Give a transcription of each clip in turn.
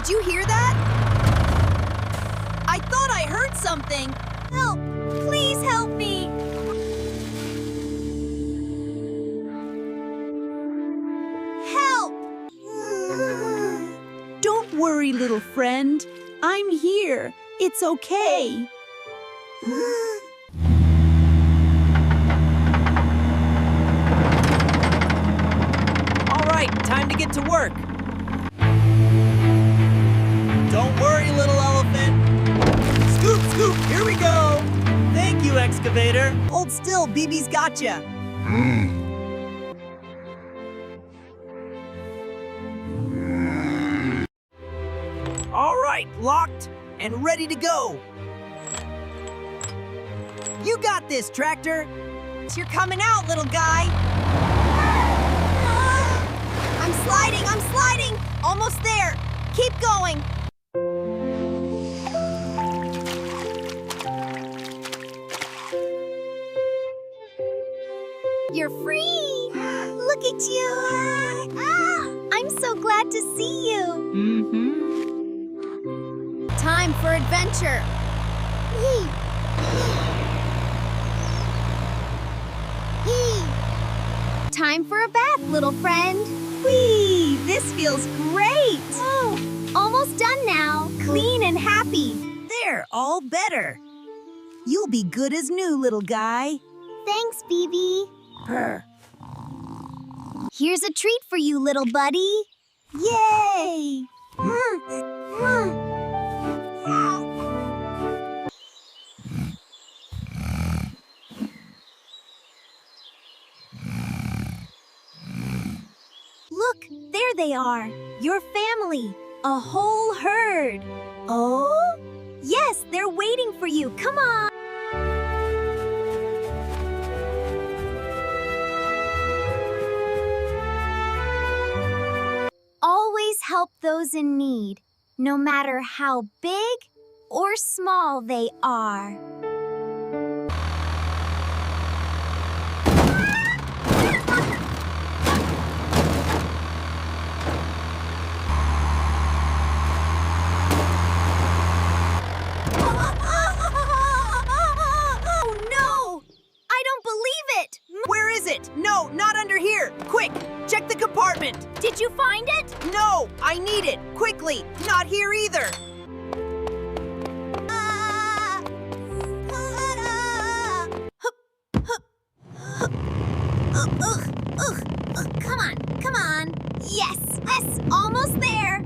Did you hear that? I thought I heard something. Help! Please help me! Help! Don't worry, little friend. I'm here. It's okay. All right, time to get to work. Don't worry, little elephant. Scoop, scoop, here we go. Thank you, Excavator. Hold still, Bibi's got ya. All right, locked and ready to go. You got this, Tractor. You're coming out, little guy. I'm sliding. Almost there. Keep going. You're free. Look at you. I'm so glad to see you. Time for adventure. Time for a bath, little friend. Whee! This feels great. Oh, almost done now. Clean and happy. There, all better. You'll be good as new, little guy. Thanks, Bibi. Purr. Here's a treat for you, little buddy. Yay! Look, there they are. Your family. A whole herd. Oh? Yes, they're waiting for you. Come on. Always help those in need, no matter how big or small they are. Oh no! I don't believe it! Where is it? No, not under here! Quick, check the compartment! Did you find it? No, I need it! Quickly! Not here either! Come on. Yes, almost there.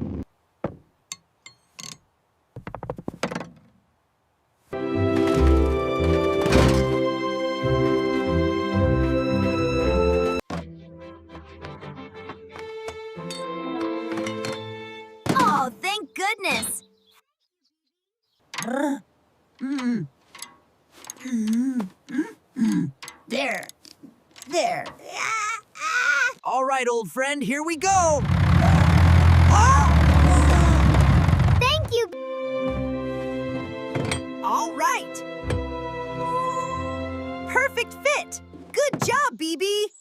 Oh, thank goodness! There. All right, old friend, here we go. Thank you. All right! Perfect fit! Good job, Bibi!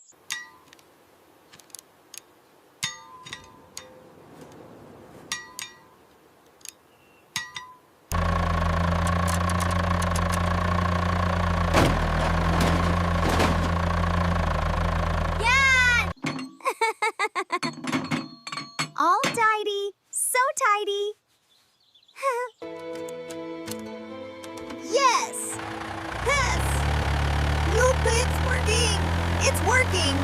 All tidy. So tidy. Yes! Yes! Look, it's working! It's working!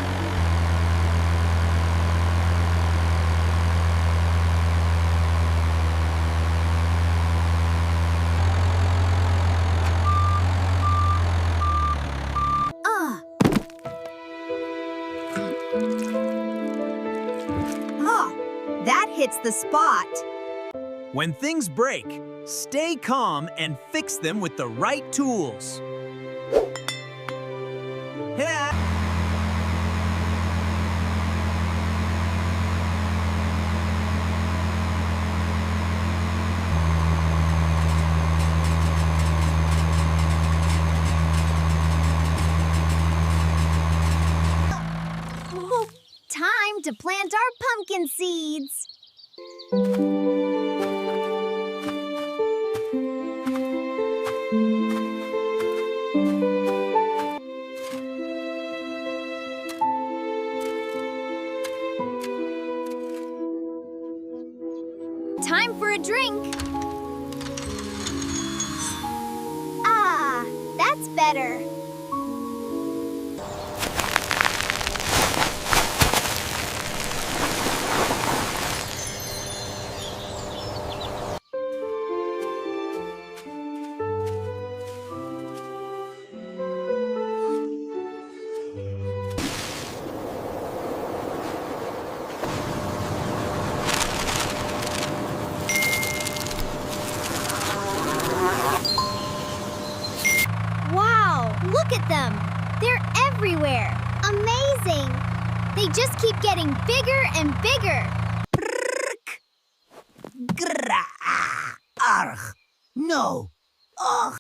That hits the spot. When things break, stay calm and fix them with the right tools. Yeah. Time to plant our pumpkin seeds. drink. Ah, that's better. Wow, look at them. They're everywhere. Amazing. They just keep getting bigger and bigger. Argh. No. Ugh.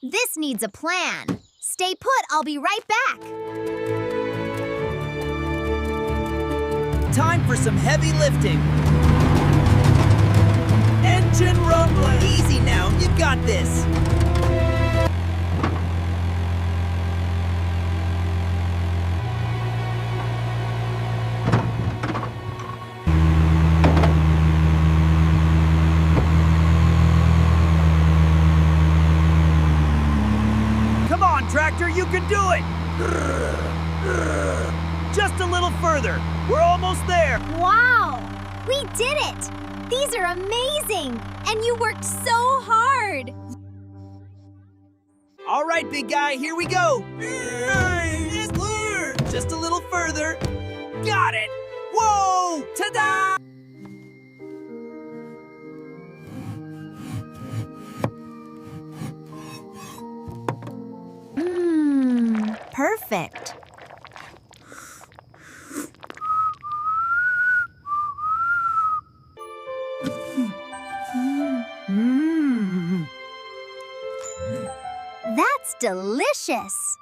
This needs a plan. Stay put, I'll be right back. Time for some heavy lifting. Engine rumbling. Easy now, you got this. Come on, tractor, you can do it. Just a little further. We're almost there. Wow, we did it. These are amazing. And you worked so hard. All right, big guy, here we go. Just a little further. Got it. Whoa! Ta-da! Perfect. That's delicious.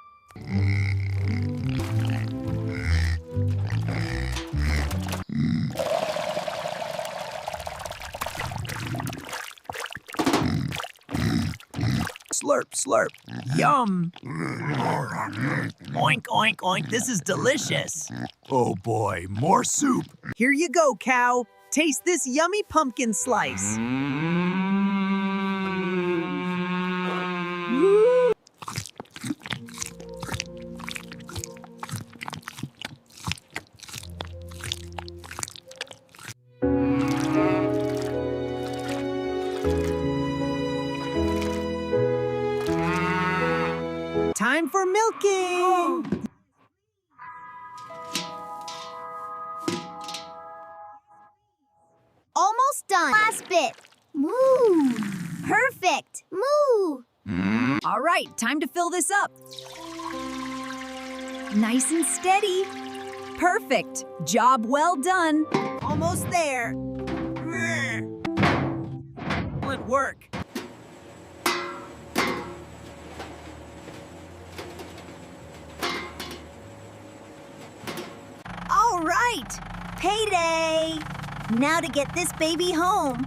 Slurp, slurp. Yum. Oink, oink, oink. This is delicious. Oh boy, more soup. Here you go, cow. Taste this yummy pumpkin slice. Time for milking! Almost done. Last bit. Moo. Perfect. Moo. All right, time to fill this up. Nice and steady. Perfect. Job well done. Almost there. Excellent work. All right, payday. Now to get this baby home.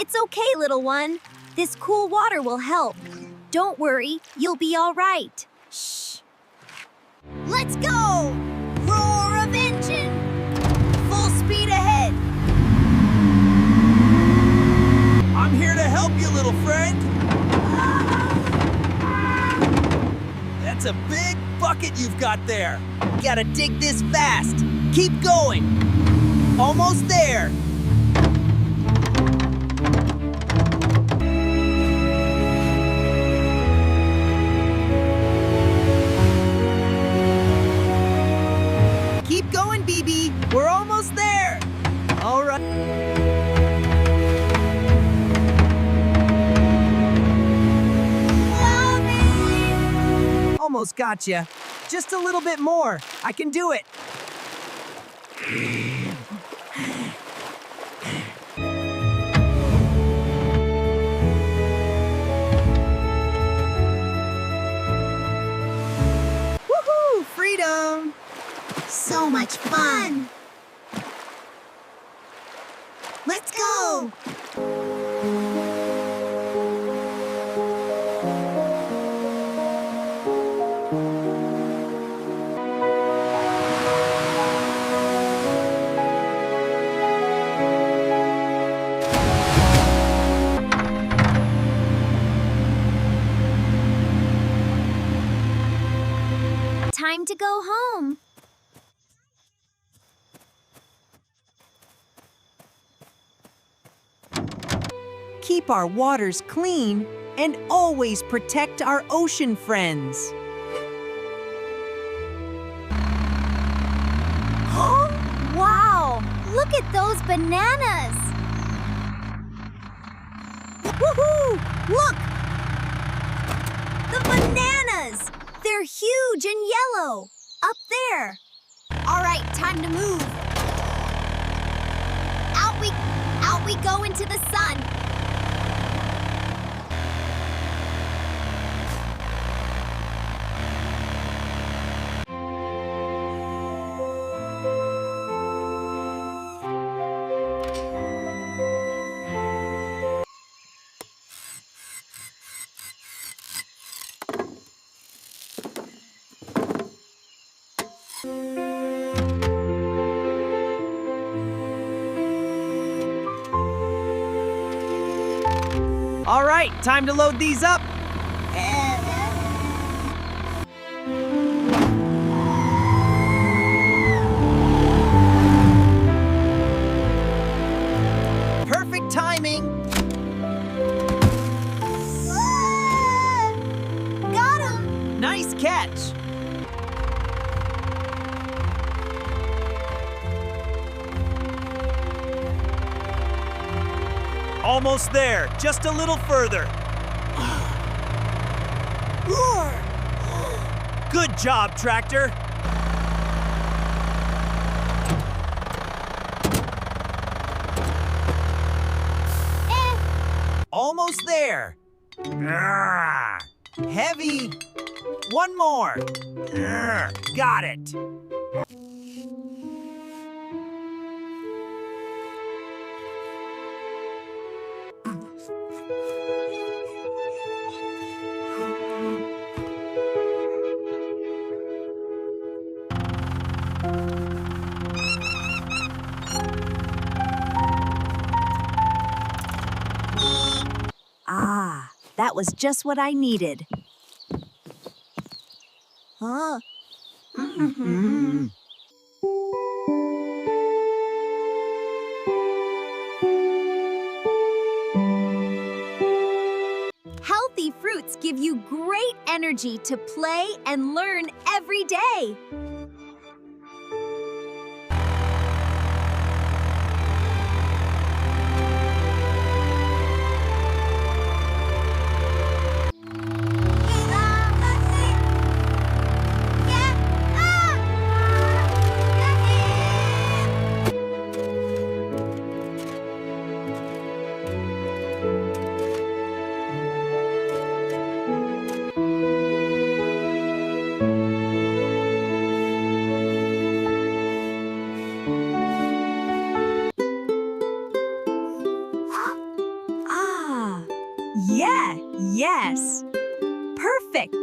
It's okay, little one. This cool water will help. Don't worry, you'll be all right. Shh. Let's go! Roar of engine! Full speed ahead! I'm here to help you, little friend. That's a big bucket you've got there. Gotta dig this fast. Keep going. Almost there. Keep going, Bibi. We're almost there. All right. Almost got you. Just a little bit more. I can do it. So much fun! Let's go! Time to go home. Keep our waters clean and always protect our ocean friends. Wow! Look at those bananas! Woohoo! Look! The bananas! They're huge and yellow! Up there! All right, time to move. Out we go into the sun. All right, time to load these up. Perfect timing. Got him! Nice catch. Almost there, just a little further. Roar! Good job, tractor. Almost there. Ah, heavy. One more. Ah, got it. Ah, that was just what I needed. Huh? Healthy fruits give you great energy to play and learn every day. Ah, yeah, yes. Perfect.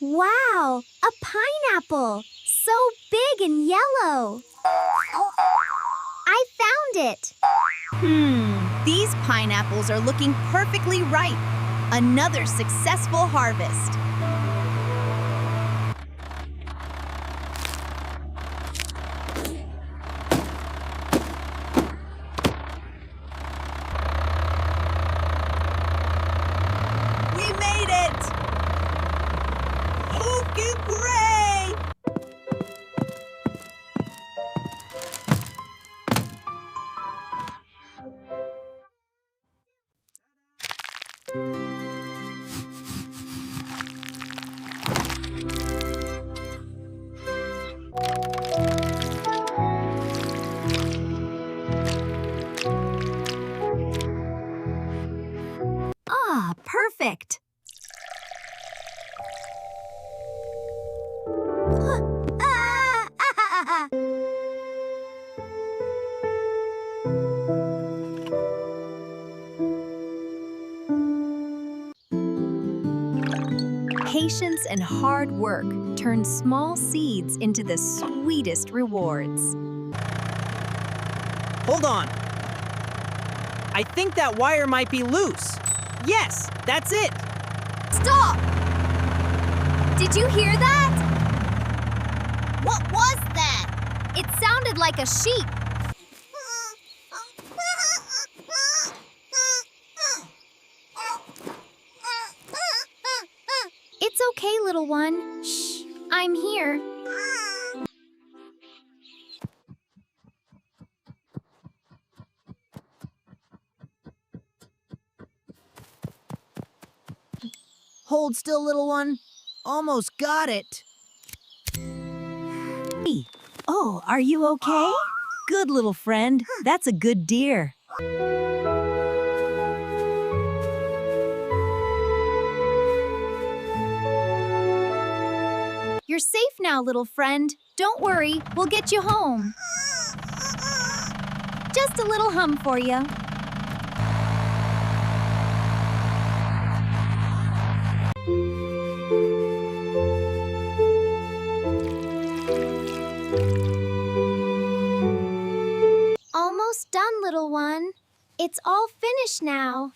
Wow, a pineapple! So big and yellow. I found it. These pineapples are looking perfectly ripe. Another successful harvest. We made it! Hooray! Ah, perfect. Patience and hard work turn small seeds into the sweetest rewards. Hold on. I think that wire might be loose. Yes, that's it. Stop! Did you hear that? What was that? It sounded like a sheep. It's okay, little one. Shh, I'm here. Hold still, little one. Almost got it. Oh, are you okay? Good little friend. That's a good deer. You're safe now, little friend. Don't worry, we'll get you home. Just a little hum for you. Almost done, little one. It's all finished now.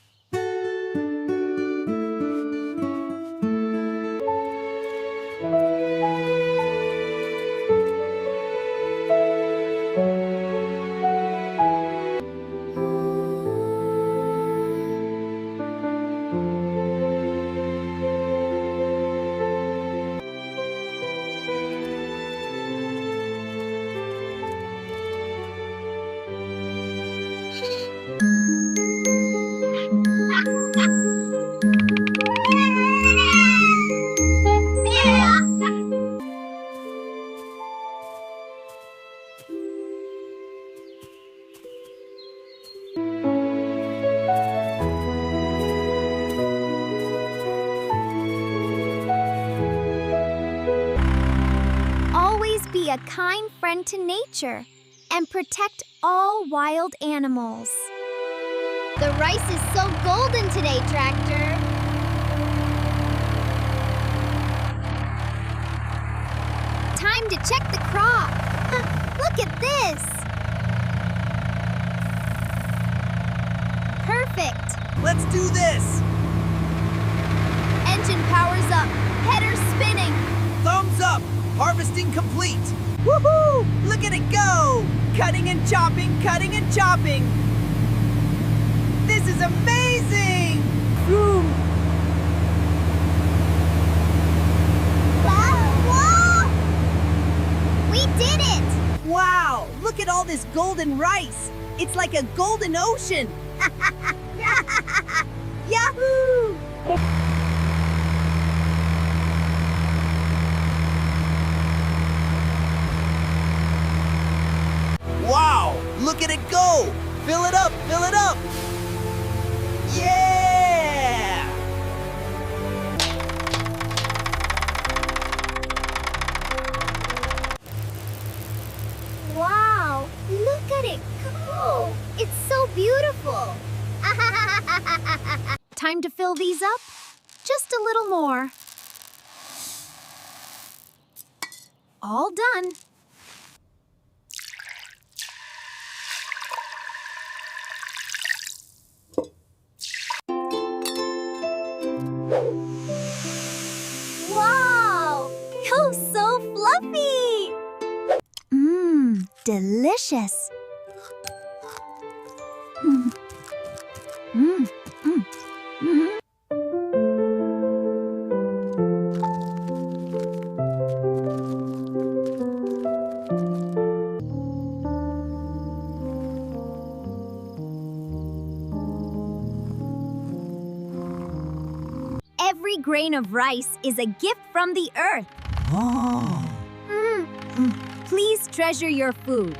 Always be a kind friend to nature and protect all wild animals. The rice is so golden today, Tractor. Time to check the crop. Look at this. Perfect. Let's do this. Engine powers up. Header spinning. Thumbs up. Harvesting complete. Woohoo! Look at it go. Cutting and chopping, cutting and chopping. This is amazing. Whew. Whoa! We did it! Wow, look at all this golden rice. It's like a golden ocean. Yahoo! Wow, look at it go. Fill it up, fill it up. Yeah! Wow, look at it go! It's so beautiful! Time to fill these up? Just a little more. All done. Wow! Oh, so fluffy! Mmm, delicious. Mm. Mm. Mm. Mm. Every grain of rice is a gift from the earth. Oh. Please treasure your food.